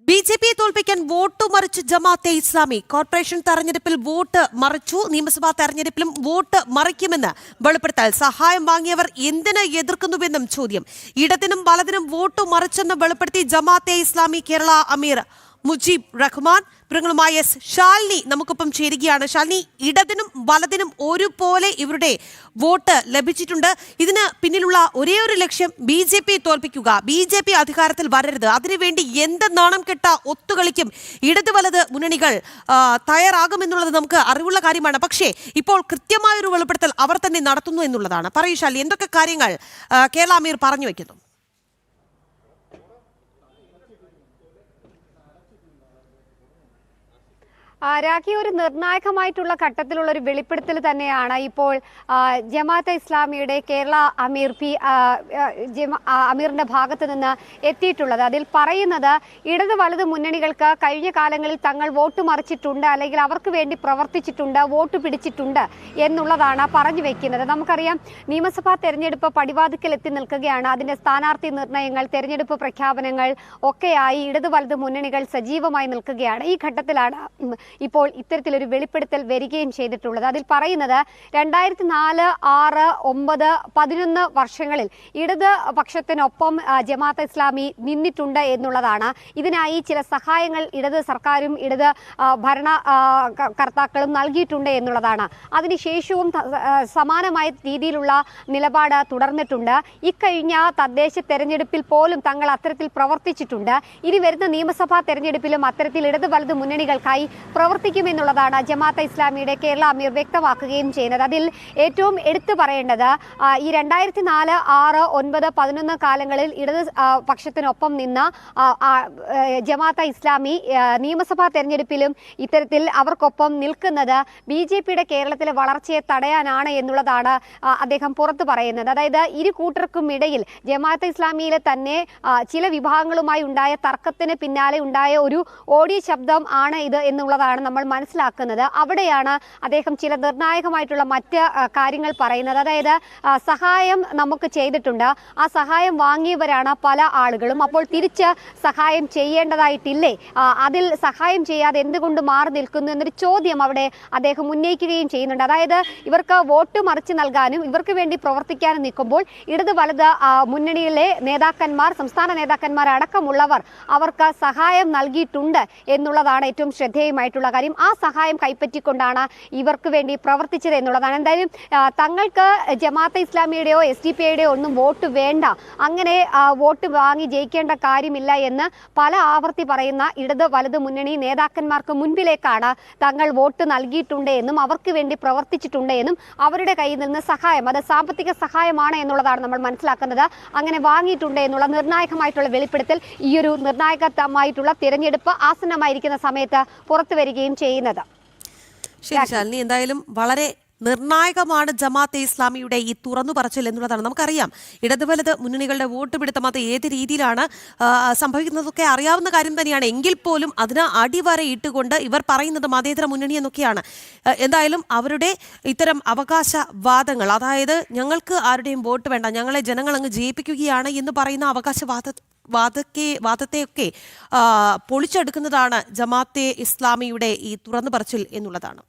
ബി.ജെ.പിയെ തോൽപ്പിക്കാൻ വോട്ട് മറിച്ച് ജമാഅത്തെ ഇസ്ലാമി. കോർപ്പറേഷൻ തെരഞ്ഞെടുപ്പിൽ വോട്ട് മറിച്ചു, നിയമസഭാ തെരഞ്ഞെടുപ്പിലും വോട്ട് മറിക്കുമെന്ന് വെളിപ്പെടുത്തൽ. സഹായം വാങ്ങിയവർ എന്തിന് എതിർക്കുന്നുവെന്നും ചോദ്യം. ഇടതിനും വലതിനും വോട്ട് മറിച്ചെന്ന് വെളിപ്പെടുത്തി ജമാഅത്തെ ഇസ്ലാമി കേരള അമീർ മുജീബ് റഹ്മാൻ. വിവരങ്ങളുമായി എസ് ശാലിനി നമുക്കൊപ്പം ചേരുകയാണ്. ശാലിനി, ഇടതിനും വലതിനും ഒരുപോലെ ഇവരുടെ വോട്ട് ലഭിച്ചിട്ടുണ്ട്. ഇതിന് പിന്നിലുള്ള ഒരേ ഒരു ലക്ഷ്യം ബി.ജെ.പിയെ തോൽപ്പിക്കുക, ബി.ജെ.പി അധികാരത്തിൽ വരരുത്. അതിനുവേണ്ടി എന്ത് നാണം കെട്ട ഒത്തുകളിക്കും ഇടത് വലത് മുന്നണികൾ തയ്യാറാകുമെന്നുള്ളത് നമുക്ക് അറിവുള്ള കാര്യമാണ്. പക്ഷേ ഇപ്പോൾ കൃത്യമായൊരു വെളിപ്പെടുത്തൽ അവർ തന്നെ നടത്തുന്നു എന്നുള്ളതാണ്. പറയൂ ശാലിനി, എന്തൊക്കെ കാര്യങ്ങൾ കേരള അമീർ പറഞ്ഞു വയ്ക്കുന്നു? രാഖി, ഒരു നിർണായകമായിട്ടുള്ള ഘട്ടത്തിലുള്ള ഒരു വെളിപ്പെടുത്തൽ തന്നെയാണ് ഇപ്പോൾ ജമാഅത്തെ ഇസ്ലാമിയുടെ കേരള അമീർ അമീറിന്റെ ഭാഗത്ത് നിന്ന് എത്തിയിട്ടുള്ളത്. അതിൽ പറയുന്നത് ഇടത് വലത് മുന്നണികൾക്ക് കഴിഞ്ഞ കാലങ്ങളിൽ തങ്ങൾ വോട്ട് മറിച്ചിട്ടുണ്ട്, അല്ലെങ്കിൽ അവർക്ക് വേണ്ടി പ്രവർത്തിച്ചിട്ടുണ്ട്, വോട്ട് പിടിച്ചിട്ടുണ്ട് എന്നുള്ളതാണ് പറഞ്ഞു വെക്കുന്നത്. നമുക്കറിയാം, നിയമസഭാ തെരഞ്ഞെടുപ്പ് പടിവാതിക്കൽ എത്തി നിൽക്കുകയാണ്. അതിന്റെ സ്ഥാനാർത്ഥി നിർണയങ്ങൾ, തെരഞ്ഞെടുപ്പ് പ്രഖ്യാപനങ്ങൾ ഒക്കെയായി ഇടത് വലത് മുന്നണികൾ സജീവമായി നിൽക്കുകയാണ്. ഈ ഘട്ടത്തിലാണ് ഇപ്പോൾ ഇത്തരത്തിലൊരു വെളിപ്പെടുത്തൽ വരികയും ചെയ്തിട്ടുള്ളത്. അതിൽ പറയുന്നത് 2004, 6, 9, 11 വർഷങ്ങളിൽ ഇടത് പക്ഷത്തിനൊപ്പം ജമാഅത്തെ ഇസ്ലാമി നിന്നിട്ടുണ്ട് എന്നുള്ളതാണ്. ഇതിനായി ചില സഹായങ്ങൾ ഇടത് സർക്കാരും ഇടത് ഭരണ കർത്താക്കളും നൽകിയിട്ടുണ്ട് എന്നുള്ളതാണ്. അതിനുശേഷവും സമാനമായ രീതിയിലുള്ള നിലപാട് തുടർന്നിട്ടുണ്ട്. ഇക്കഴിഞ്ഞ തദ്ദേശ തെരഞ്ഞെടുപ്പിൽ പോലും തങ്ങൾ അത്തരത്തിൽ പ്രവർത്തിച്ചിട്ടുണ്ട്. ഇനി വരുന്ന നിയമസഭാ തെരഞ്ഞെടുപ്പിലും അത്തരത്തിൽ ഇടത് വലത് മുന്നണികൾക്കായി പ്രവർത്തിക്കുമെന്നുള്ളതാണ് ജമാഅത്തെ ഇസ്ലാമിയുടെ കേരള അമീർ വ്യക്തമാക്കുകയും ചെയ്യുന്നത്. അതിൽ ഏറ്റവും എടുത്തു പറയേണ്ടത് ഈ 2004, 6, 9, 11 കാലങ്ങളിൽ ഇടത് പക്ഷത്തിനൊപ്പം നിന്ന ജമാഅത്തെ ഇസ്ലാമി നിയമസഭാ തെരഞ്ഞെടുപ്പിലും ഇത്തരത്തിൽ അവർക്കൊപ്പം നിൽക്കുന്നത് ബി.ജെ.പിയുടെ കേരളത്തിലെ വളർച്ചയെ തടയാനാണ് എന്നുള്ളതാണ് അദ്ദേഹം പുറത്തു പറയുന്നത്. അതായത് ഇരു കൂട്ടർക്കും ഇടയിൽ ജമാഅത്തെ ഇസ്ലാമിയിലെ തന്നെ ചില വിഭാഗങ്ങളുമായി ഉണ്ടായ തർക്കത്തിന് പിന്നാലെ ഉണ്ടായ ഒരു ഓഡിയോ ശബ്ദം ആണ് ഇത് എന്നുള്ളതാണ് നമ്മൾ മനസ്സിലാക്കുന്നത്. അവിടെയാണ് അദ്ദേഹം ചില നിർണായകമായിട്ടുള്ള മറ്റ് കാര്യങ്ങൾ പറയുന്നത്. അതായത് സഹായം നമുക്ക് ചെയ്തിട്ടുണ്ട്, ആ സഹായം വാങ്ങിയവരാണ് പല ആളുകളും. അപ്പോൾ തിരിച്ച് സഹായം ചെയ്യേണ്ടതായിട്ടില്ലേ? അതിൽ സഹായം ചെയ്യാതെ എന്തുകൊണ്ട് മാറി നിൽക്കുന്നു എന്നൊരു ചോദ്യം അവിടെ അദ്ദേഹം ഉന്നയിക്കുകയും ചെയ്യുന്നുണ്ട്. അതായത് ഇവർക്ക് വോട്ട് മറിച്ച് നൽകാനും ഇവർക്ക് വേണ്ടി പ്രവർത്തിക്കാനും നിൽക്കുമ്പോൾ ഇടത് വലത് മുന്നണിയിലെ നേതാക്കന്മാർ, സംസ്ഥാന നേതാക്കന്മാർ അടക്കമുള്ളവർ അവർക്ക് സഹായം നൽകിയിട്ടുണ്ട് എന്നുള്ളതാണ് ഏറ്റവും ശ്രദ്ധേയമായിട്ടുള്ള കാര്യം. ആ സഹായം കൈപ്പറ്റിക്കൊണ്ടാണ് ഇവർക്ക് വേണ്ടി പ്രവർത്തിച്ചത് എന്നുള്ളതാണ്. എന്തായാലും തങ്ങൾക്ക് ജമാഅത്തെ ഇസ്ലാമിയുടെയോ SDP-യുടെയോ ഒന്നും വോട്ട് വേണ്ട, അങ്ങനെ വോട്ട് വാങ്ങി ജയിക്കേണ്ട കാര്യമില്ല എന്ന് പല ആവർത്തി പറയുന്ന ഇടത് വലത് മുന്നണി നേതാക്കന്മാർക്ക് മുൻപിലേക്കാണ് തങ്ങൾ വോട്ട് നൽകിയിട്ടുണ്ട് എന്നും അവർക്ക് വേണ്ടി പ്രവർത്തിച്ചിട്ടുണ്ട് എന്നും അവരുടെ കയ്യിൽ നിന്ന് സഹായം, അത് സാമ്പത്തിക സഹായമാണ് എന്നുള്ളതാണ് നമ്മൾ മനസ്സിലാക്കുന്നത്, അങ്ങനെ വാങ്ങിയിട്ടുണ്ട് എന്നുള്ള നിർണായകമായിട്ടുള്ള വെളിപ്പെടുത്തൽ ഈ ഒരു നിർണായകമായിട്ടുള്ള തിരഞ്ഞെടുപ്പ് ആസന്നമായിരിക്കുന്ന സമയത്ത് പുറത്തു വരികയും ചെയ്യുന്നത്. ശരി ശാലിനി, എന്തായാലും വളരെ നിർണായകമാണ് ജമാഅത്തെ ഇസ്ലാമിയുടെ ഈ തുറന്നു പറച്ചിൽ എന്നുള്ളതാണ്. നമുക്കറിയാം, ഇടത് വലത് മുന്നണികളുടെ വോട്ട് പിടുത്തം അത് ഏത് രീതിയിലാണ് സംഭവിക്കുന്നതൊക്കെ അറിയാവുന്ന കാര്യം തന്നെയാണ്. എങ്കിൽ പോലും അതിന് അടിവരയിട്ടുകൊണ്ട് ഇവർ പറയുന്നത് മതേതര മുന്നണി എന്നൊക്കെയാണ്. എന്തായാലും അവരുടെ ഇത്തരം അവകാശവാദങ്ങൾ, അതായത് ഞങ്ങൾക്ക് ആരുടെയും വോട്ട് വേണ്ട, ഞങ്ങളെ ജനങ്ങൾ അങ്ങ് ജയിപ്പിക്കുകയാണ് എന്ന് പറയുന്ന വാദത്തെയൊക്കെ പൊളിച്ചെടുക്കുന്നതാണ് ജമാഅത്തെ ഇസ്ലാമിയുടെ ഈ തുറന്നു പറച്ചിൽ എന്നുള്ളതാണ്.